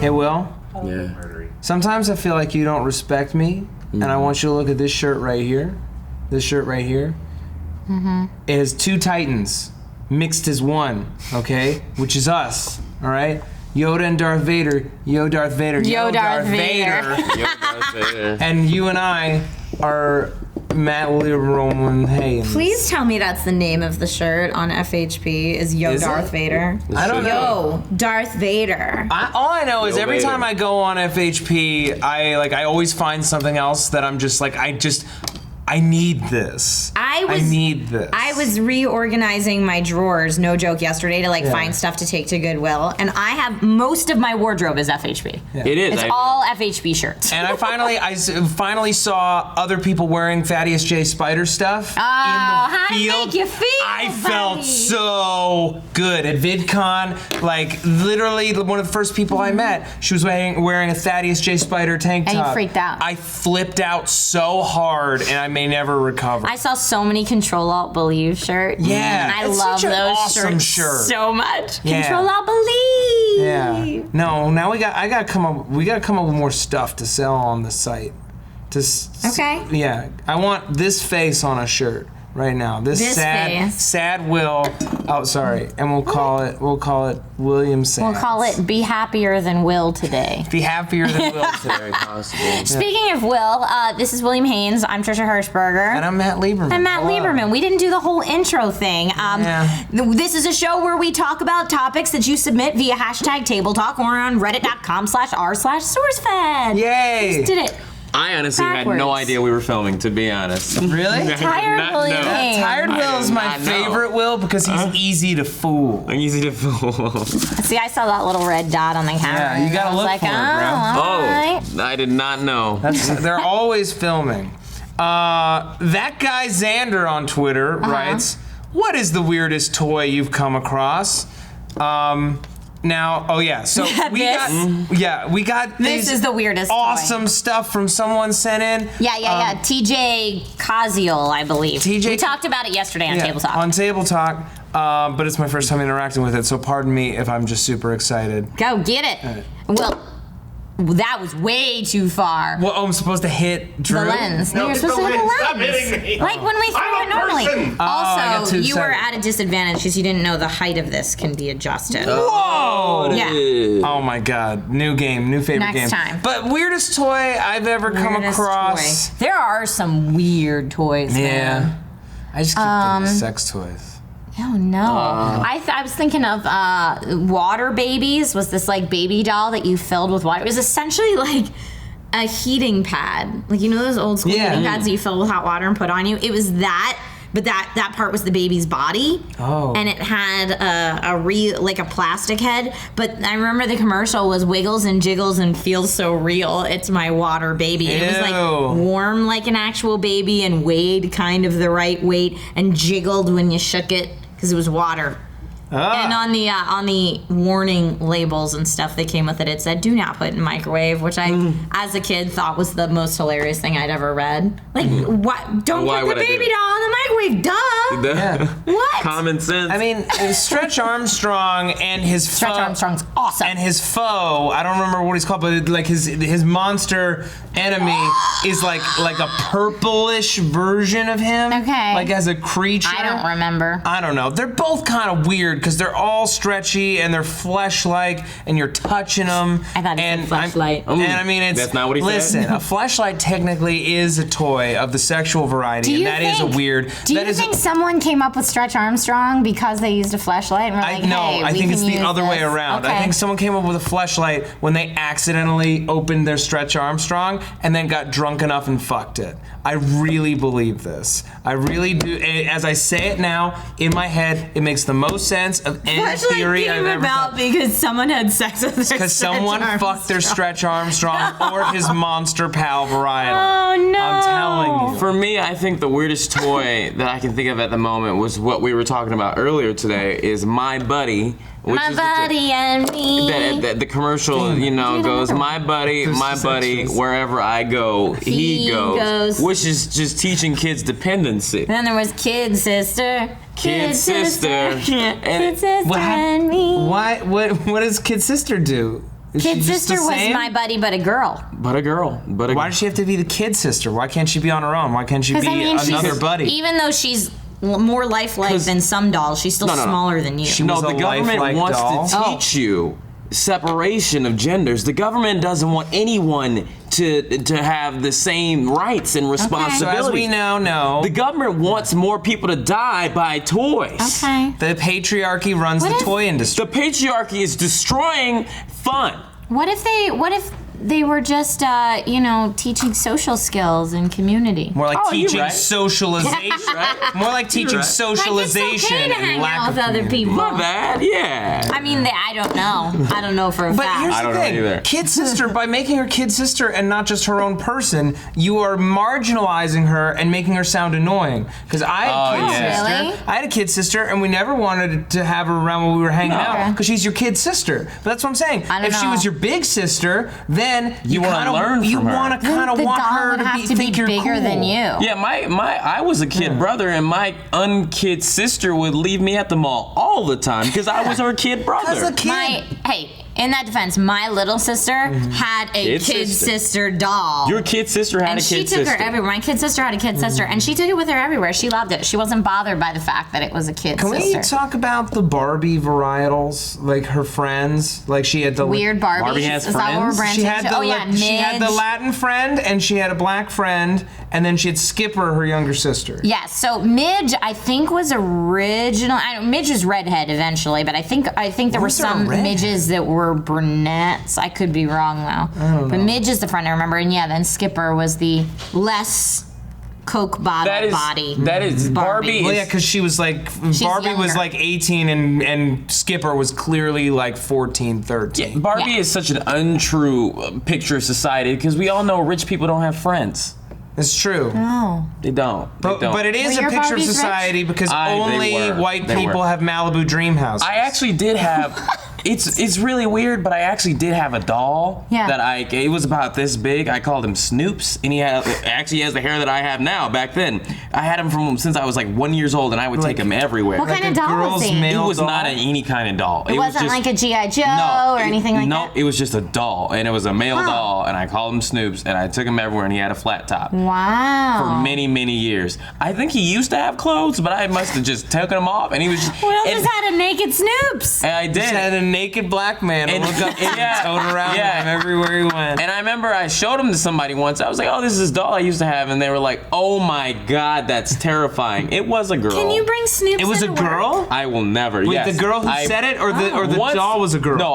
Hey, Will? Yeah. Sometimes I feel like you don't respect me, and I want you to look at this shirt right here. This shirt right here. It has two titans mixed as one, okay? Which is us, all right? Yoda and Darth Vader. Yo, Darth Vader. Yo, Darth Vader. Yo, Darth Vader. And you and I are Matt Roman Haynes. Please tell me that's the name of the shirt on FHP is Yo, Darth Vader. I don't know. Yo, Darth Vader. All I know is Yo, every Vader. time I go on FHP, I always find something else that I'm just like, I need this. I need this. I was reorganizing my drawers, no joke, yesterday to find stuff to take to Goodwill, and I have most of my wardrobe is FHP. Yeah. It is. It's all FHP shirts. And I finally saw other people wearing Thaddeus J. Spider stuff in the how'd it field. make you feel, I buddy? felt so good at VidCon. Like literally, one of the first people I met, she was wearing a Thaddeus J. Spider tank top. And you freaked out. I flipped out so hard, and I may never recover. I saw so many Control Alt Believe shirts. Yeah, and I it's love such an those awesome shirts shirt. so much. Yeah. Control Alt Believe. Yeah. No, now we gotta come up with more stuff to sell on the site. Okay. Yeah. I want this face on a shirt right now. This sad Will. Oh, sorry. And we'll call it William Sands. We'll call it Be Happier Than Will Today. Be happier than Will today. Very possible. Speaking of Will, this is William Haynes. I'm Trisha Hirschberger. And I'm Matt Lieberman. I'm Matt Lieberman. We didn't do the whole intro thing. This is a show where we talk about topics that you submit via hashtag Table Talk or on reddit.com/r/SourceFed. Yay! Just did it. I honestly had no Backwards. idea we were filming, to be honest. Really? Tired not William know. Haynes. Tired Will is my favorite Will because he's easy to fool. I'm easy to fool. See, I saw that little red dot on the camera. Yeah, you gotta I was look like, for it, bro. all right. I did not know. They're always filming. That guy Xander on Twitter writes, "What is the weirdest toy you've come across?" So we got This is the weirdest toy. awesome stuff from someone sent in. Yeah. TJ Kaziel, I believe. TJ We talked about it yesterday on Table Talk. On Table Talk, but it's my first time interacting with it, so pardon me if I'm just super excited. Go get it. Well, that was way too far. Well, I'm supposed to hit Drew? The lens. No, you're supposed to hit the lens. Stop hitting me. Like when we throw it normally. person. I got Also, too you were excited. at a disadvantage because you didn't know the height of this can be adjusted. Whoa! Yeah. Oh my God! New game, new favorite Next game. time. But weirdest toy I've ever come Weirdest across. toy. There are some weird toys, Yeah. man. I just keep thinking of sex toys. Oh no! I was thinking of water babies. Was this like baby doll that you filled with water? It was essentially like a heating pad, like you know those old school heating pads that you fill with hot water and put on you. It was that, but that part was the baby's body. Oh. And it had like a plastic head. But I remember the commercial was wiggles and jiggles and feels so real. It's my water baby. It was like Ew. warm like an actual baby and weighed kind of the right weight and jiggled when you shook it because it was water. And on the warning labels and stuff that came with it, it said "Do not put in microwave," which I, as a kid, thought was the most hilarious thing I'd ever read. Like, what? Don't Why put would the I do baby it? doll in the microwave. Duh. Yeah. What? Common sense. I mean, Stretch Armstrong and his Stretch Armstrong's awesome. And his foe, I don't remember what he's called, but like his monster enemy is like a purplish version of him. Okay. Like as a creature. I don't remember. I don't know. They're both kind of weird because they're all stretchy and they're flesh-like, and you're touching them. I thought it said fleshlight. And I mean, it's That's not what he listen, said. a fleshlight technically is a toy of the sexual variety, Do and you that is a weird. Do you that is a- think someone came up with Stretch Armstrong because they used a fleshlight and were like, no, hey, I we think can it's the use other way this? around. Okay. I think someone came up with a fleshlight when they accidentally opened their Stretch Armstrong and then got drunk enough and fucked it. I really believe this. I really do. As I say it now, in my head, it makes the most sense of any theory I've ever done. because someone had sex with their Because someone fucked their Stretch Armstrong or his monster pal varietal. Oh no! I'm telling you. For me, I think the weirdest toy that I can think of at the moment was what we were talking about earlier today, is My Buddy. Which My is buddy and me. the commercial, you know, goes, my buddy, wherever I go, he goes. Which is just teaching kids dependency. Then there was Kid Sister. Kid Sister. Kid Sister What hap- and me. What does Kid Sister do? Kid sister was my buddy, but a girl. Why does she have to be the kid sister? Why can't she be on her own? Why can't she be another buddy? Even though she's more lifelike than some dolls, she's still smaller than you. The government wants to teach you separation of genders. The government doesn't want anyone to have the same rights and responsibilities. So as we now know, the government wants more people to die by toys. Okay. The patriarchy runs the toy industry. The patriarchy is destroying fun. What if they were just, teaching social skills and community? More like teaching socialization. Right? More like teaching socialization. Like it's okay to hang out with other people. My bad, yeah. I mean, I don't know. I don't know for a fact. But here's the thing. Know either. Kid sister, by making her kid sister and not just her own person, you are marginalizing her and making her sound annoying. Because I had a kid sister, and we never wanted to have her around when we were hanging out because she's your kid sister. But that's what I'm saying. If she was your big sister, then you want to learn from her. You want to kind of want her to think you're bigger cool. than you. Yeah, I was a kid brother, and my unkid sister would leave me at the mall all the time because I was her kid brother. In that defense, my little sister had a kid sister doll. Your kid sister had a kid sister. And she took her everywhere. My kid sister had a kid sister, and she took it with her everywhere. She loved it. She wasn't bothered by the fact that it was a kid sister. Can we talk about the Barbie varietals? Like her friends? Like she had the weird Barbie. Barbie has Is that what we're friends? She had Midge. she had the Latin friend, and she had a black friend, and then she had Skipper, her younger sister. Yes. So Midge, I think, was original. Midge was redhead eventually, but I think there were some midges that were brunette. I could be wrong though. But Midge is the friend I remember, and then Skipper was the less Coke bottle body. That is Barbie. Well, yeah, because she was like Barbie was like 18, and Skipper was clearly like 14, 13. Yeah, Barbie is such an untrue picture of society because we all know rich people don't have friends. It's true. No. They don't. But it is a picture of society because only white people have Malibu dream houses. I actually did have. It's really weird, but I actually did have a doll that it was about this big. I called him Snoops, and he has the hair that I have now. Back then, I had him since I was like 1 year old, and I would take him everywhere. What kind of doll was he? It was not any kind of doll. It wasn't like a G.I. Joe or anything like that? No, it was just a doll, and it was a male doll, and I called him Snoops, and I took him everywhere, and he had a flat top. Wow. For many, many years. I think he used to have clothes, but I must have just taken them off, and he was just... Well, just had a naked Snoops. And I did. Just had a naked black man and look up and tote around him everywhere he went. And I remember I showed him to somebody once. I was like, oh, this is this doll I used to have. And they were like, oh my God, that's terrifering. It was a girl. Can you bring Snoops It was a girl? Work? I will never. Wait, yes. the girl who said it, or the doll was a girl? No,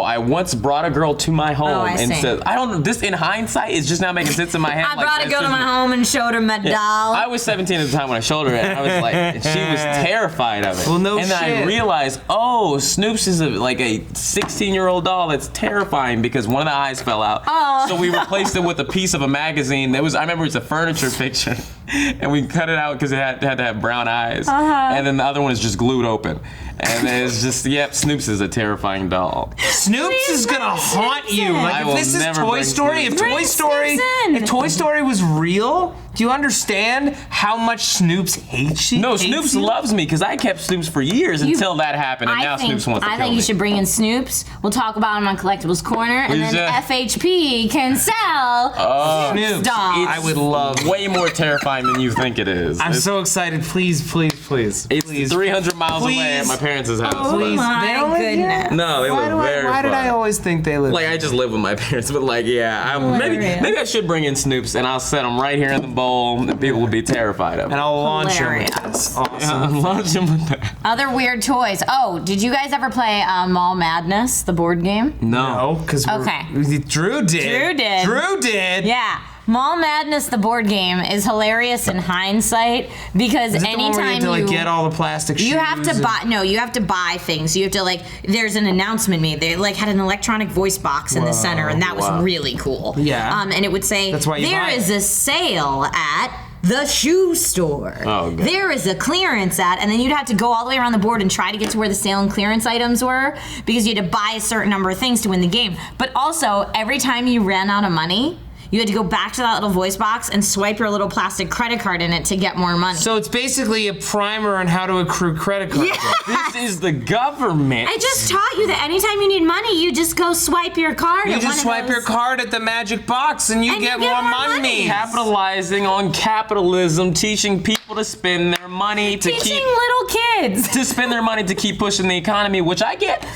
I once brought a girl to my home and said, I don't know, this in hindsight is just now making sense in my head. I brought a girl to my home and showed her my doll. I was 17 at the time when I showed her it. I was like, she was terrified of it. Well, no and shit. then I realized, oh, Snoops is like a 16-year-old doll that's terrifying because one of the eyes fell out. Oh. So we replaced it with a piece of a magazine. I remember it was a furniture picture, and we cut it out because it had to have brown eyes. And then the other one is just glued open. And it's just, Snoops is a terrifying doll. Snoops is gonna haunt you. Like if this is Toy Story, if Toy Story was real, do you understand how much Snoops hates you? No, Snoops loves me because I kept Snoops for years until that happened, and now Snoops wants to kill me. I think you should bring in Snoops. We'll talk about him on Collectibles Corner, and then FHP can sell Snoops dolls. I would love. Way more terrifying than you think it is. I'm so excited. Please. It's 300 miles away at my parents' house. Oh my goodness. No, they live very far. Why did I always think they live? Like I just live with my parents, but maybe I should bring in Snoops and I'll set them right here in the bowl and people will be terrified of them. And I'll launch him with this. Awesome. Launch him with that. Other weird toys. Oh, did you guys ever play Mall Madness, the board game? No. because Drew did. Yeah. Mall Madness, the board game, is hilarious in hindsight because anytime you get all the plastic shoes. You have to buy things. You have to there's an announcement made. They had an electronic voice box in the center, and that was really cool. Yeah. And it would say, there is a sale at the shoe store. Oh, God. There is a clearance at, and then you'd have to go all the way around the board and try to get to where the sale and clearance items were because you had to buy a certain number of things to win the game. But also, every time you ran out of money, you had to go back to that little voice box and swipe your little plastic credit card in it to get more money. So it's basically a primer on how to accrue credit card debt. This is the government. I just taught you that anytime you need money, you just go swipe your card. You just swipe your card at the magic box and you get more money. Capitalizing on capitalism, teaching people to spend their money to Teaching little kids. to spend their money to keep pushing the economy, which I get.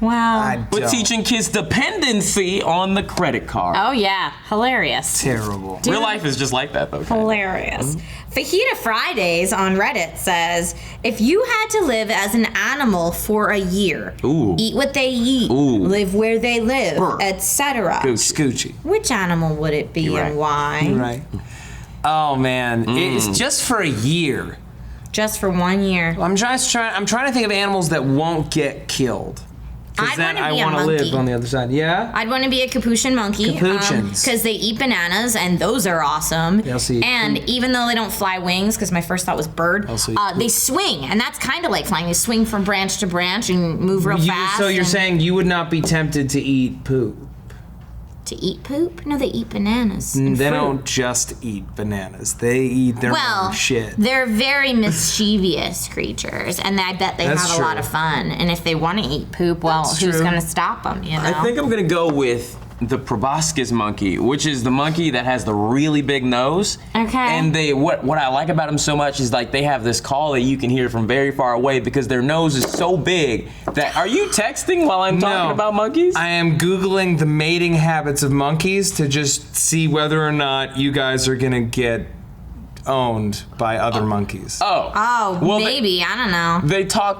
Wow. But teaching kids dependency on the credit card. Oh yeah, hilarious. Terrible. Real life is just like that, though. Hilarious. Fajita Fridays on Reddit says, if you had to live as an animal for a year, eat what they eat, live where they live, etc., Scoochie. which animal would it be and why? You're right. Oh man, it's just for a year. Just for 1 year. I'm trying to think of animals that won't get killed. I'd then wanna I be a want to live monkey. on the other side. Yeah? I'd want to be a capuchin monkey. Capuchins. Because they eat bananas, and those are awesome. They also eat and poop. even though they don't fly wings, because my first thought was bird, Also eat they swing, and that's kind of like flying. They swing from branch to branch and move real fast. So you're and- saying you would not be tempted to eat poop? To eat poop? No, they eat bananas. and They fruit. don't just eat bananas. They eat their own shit. They're very mischievous creatures, and I bet they That's have a lot true. of fun. And if they want to eat poop, well, That's who's true. going to stop them? You know. I think I'm gonna go with the proboscis monkey, which is the monkey that has the really big nose. Okay. And what I like about them so much is like they have this call that you can hear from very far away because their nose is so big that. Are you texting while I'm talking about monkeys? I am Googling the mating habits of monkeys to just see whether or not you guys are gonna get owned by other monkeys. Oh, Well, maybe. I don't know.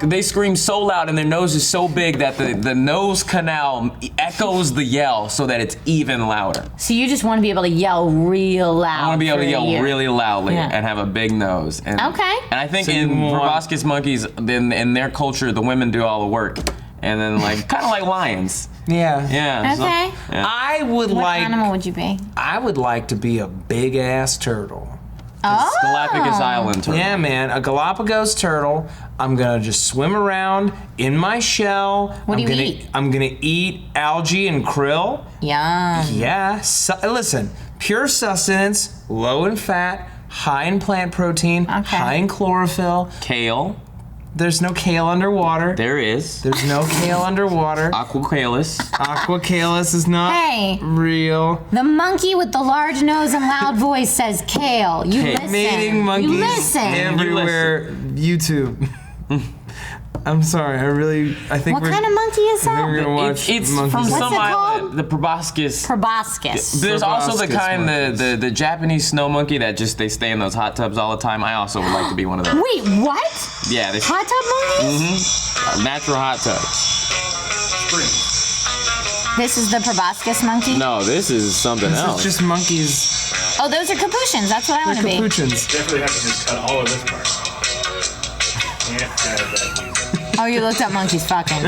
They scream so loud and their nose is so big that the nose canal echoes the yell so that it's even louder. So you just want to be able to yell real loud. I want to be able to yell really loudly Yeah. and have a big nose. And, Okay. And I think So you in want- proboscis monkeys, in their culture, the women do all the work. And then kind of like lions. Yeah. Yeah. Okay. Yeah. I would What like. animal would you be? I would like to be a big ass turtle. Oh. Galapagos Island turtle. Yeah, man, a Galapagos turtle. I'm gonna just swim around in my shell. What do you gonna, eat? I'm gonna eat algae and krill. Yum. Yeah. Listen, pure sustenance, low in fat, high in plant protein, Okay. high in chlorophyll. Kale. There's no kale underwater. There is. There's no kale underwater. Aquacalis. Aquacalis is not Hey. real. The monkey with the large nose and loud voice says kale. You listen. Mating monkeys You listen. everywhere. YouTube. I'm sorry. I think What we're. kind of monkey is I think we're that? gonna watch It's monkeys. from What's some it island. called? The proboscis. Proboscis. There's also the Proboscis kind, monkeys. the Japanese snow monkey that they stay in those hot tubs all the time. I also would like to be one of those. Wait, what? Yeah, they Hot tub monkeys? natural hot tubs. This is the proboscis monkey? No, this is something This else. is just monkeys. Oh, those are capuchins. That's what I want to be. Capuchins. Definitely have to just cut all of this part. Can't add that. Oh, you looked up monkeys fucking.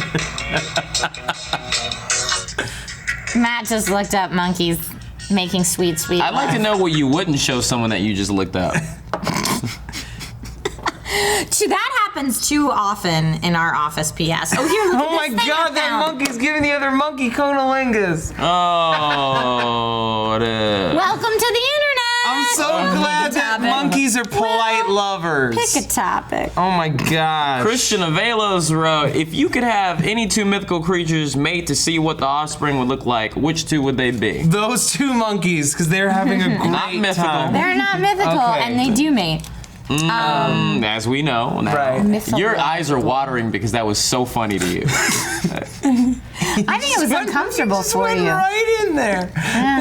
Matt just looked up monkeys making sweet, sweet I'd like to love. know what you wouldn't show someone that you just looked up. That happens too often in our office, P.S. Oh, here, look Oh my at this thing god, I that found. monkey's giving the other monkey conolingus. Oh, it is. Welcome to the internet. I'm so glad that topic. monkeys are polite lovers. Pick a topic. Oh my god. Christian Avelos wrote, if you could have any two mythical creatures mate to see what the offspring would look like, which two would they be? Those two monkeys, because they're having a Not great mythical. time. They're not mythical, Okay. and they do mate. As we know now. Right. Mythical. Your eyes are watering because that was so funny to you. I think it was uncomfortable He just for went you. right in there.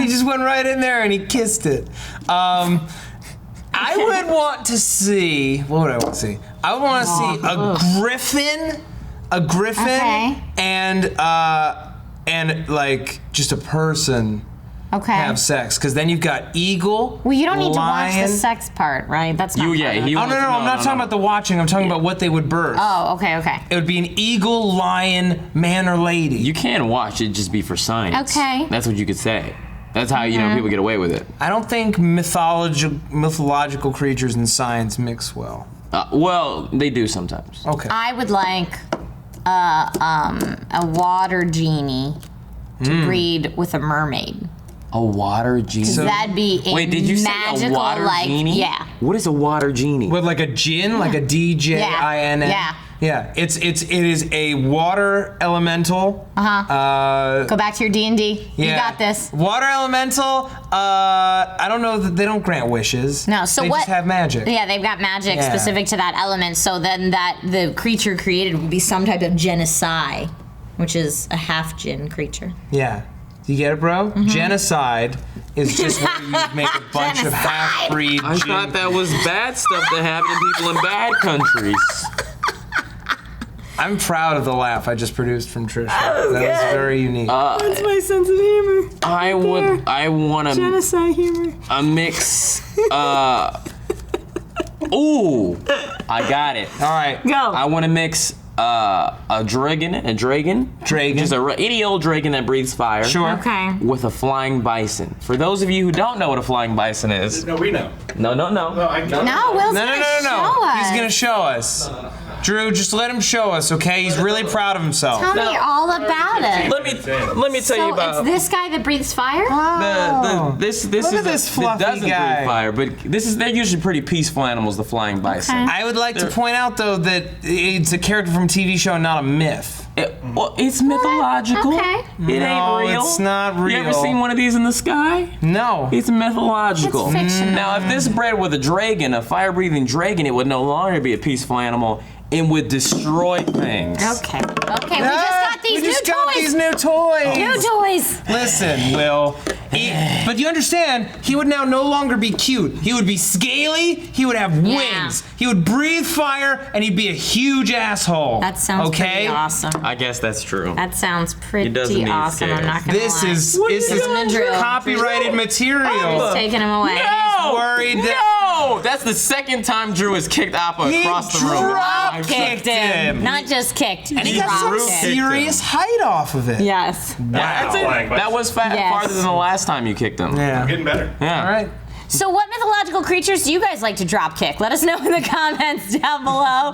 He just went right in there and he kissed it. I would want to see. What would I want to see? I would want to see a griffin, Okay. and like just a person Okay. have sex. Because then you've got eagle. Well, you don't need to watch lion. the sex part, right? That's not. part of it. Oh no, I'm not talking about the watching. I'm talking about what they would birth. Oh, okay. It would be an eagle, lion, man, or lady. You can watch it just be for science. Okay. That's what you could say. That's how people get away with it. I don't think mythological creatures and science mix well. Well, they do sometimes. Okay. I would like a water genie to breed with a mermaid. A water genie. That'd be a Wait, did you say magical, a water genie? Yeah. What is a water genie? With like a gin, like a DJINN. Yeah, it is a water elemental. Go back to your D&D. Yeah. You got this. Water elemental. I don't know that they don't grant wishes. No, so they what? just have magic. Yeah, they've got magic Yeah. specific to that element. So then the creature created would be some type of genocide, which is a half djinn creature. Yeah. Do you get it, bro? Mm-hmm. Genocide is just where you make a bunch of half-breed. I thought that was bad stuff that happened to people in bad countries. I'm proud of the laugh I just produced from Trisha. That was very unique. That's my sense of humor. I want Genocide humor. a mix. Ooh, I got it. All right. Go. I want to mix a dragon, just any old dragon that breathes fire. Sure. Okay. With a flying bison. For those of you who don't know what a flying bison is, No, we know. no. No, I know. No, Will's No. gonna show us. He's gonna show us. Drew, just let him show us, okay? He's really proud of himself. Tell me all about it. Let me tell you So about it's this guy that breathes fire? this Look is at this fluffy that doesn't guy. breathe fire, but they're usually pretty peaceful animals, the flying bison. Okay. I would like to point out, though, that it's a character from a TV show, not a myth. Well, it's mythological. Okay. It No, ain't real. it's not real. You ever seen one of these in the sky? No. It's mythological. It's fictional. Now, if this bred with a dragon, a fire-breathing dragon, it would no longer be a peaceful animal and would destroy things. Okay. Okay, we just got these we new just got toys. these new toys. New toys. Listen, Will. But you understand, he would now no longer be cute. He would be scaly, he would have wings, he would breathe fire, and he'd be a huge asshole. That sounds pretty awesome. I guess that's true. That sounds pretty doesn't need awesome. I'm scales. not gonna This lie. is Drew? copyrighted material. Just taking him away. No! worried that- No! That's the second time Drew has kicked Appa He across the room. drop kicked him. Not just kicked. And he got some Drew kicked serious height off of it. Yes. That's it. Flying bison. That was Yes. farther than the last time you kicked him. Yeah. Getting better. Yeah. All right. So what mythological creatures do you guys like to drop kick? Let us know in the comments down below.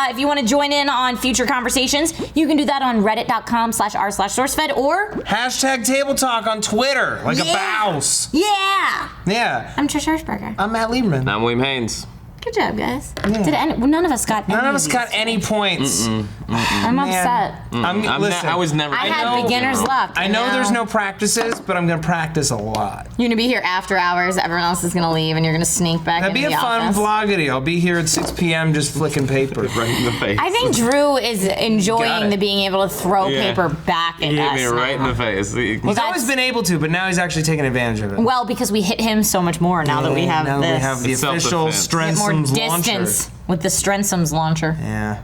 If you want to join in on future conversations, you can do that on reddit.com/r/SourceFed or Hashtag table talk on Twitter, like a mouse. yeah. Yeah. I'm Trish Hirschberger. I'm Matt Lieberman. I'm William Haynes. Good job, guys. None of us got any None of us these. got any points. I'm upset. Listen, I was never. I had beginner's luck. I know there's no practices, but I'm gonna practice a lot. You're gonna be here after hours. Everyone else is gonna leave, and you're gonna sneak back That'd into be a the fun office. vlogity. I'll be here at 6 p.m. just flicking paper. Right in the face. I think Drew is Got enjoying it. the being able to throw Yeah. paper back at He hit us. me right in now. the face. He's always been able to, but now he's actually taking advantage of it. Well, because we hit him so much more now that we have now this. we have the It's official self-defense. Get more Strensum's launcher. distance with the Strensum's launcher. Yeah.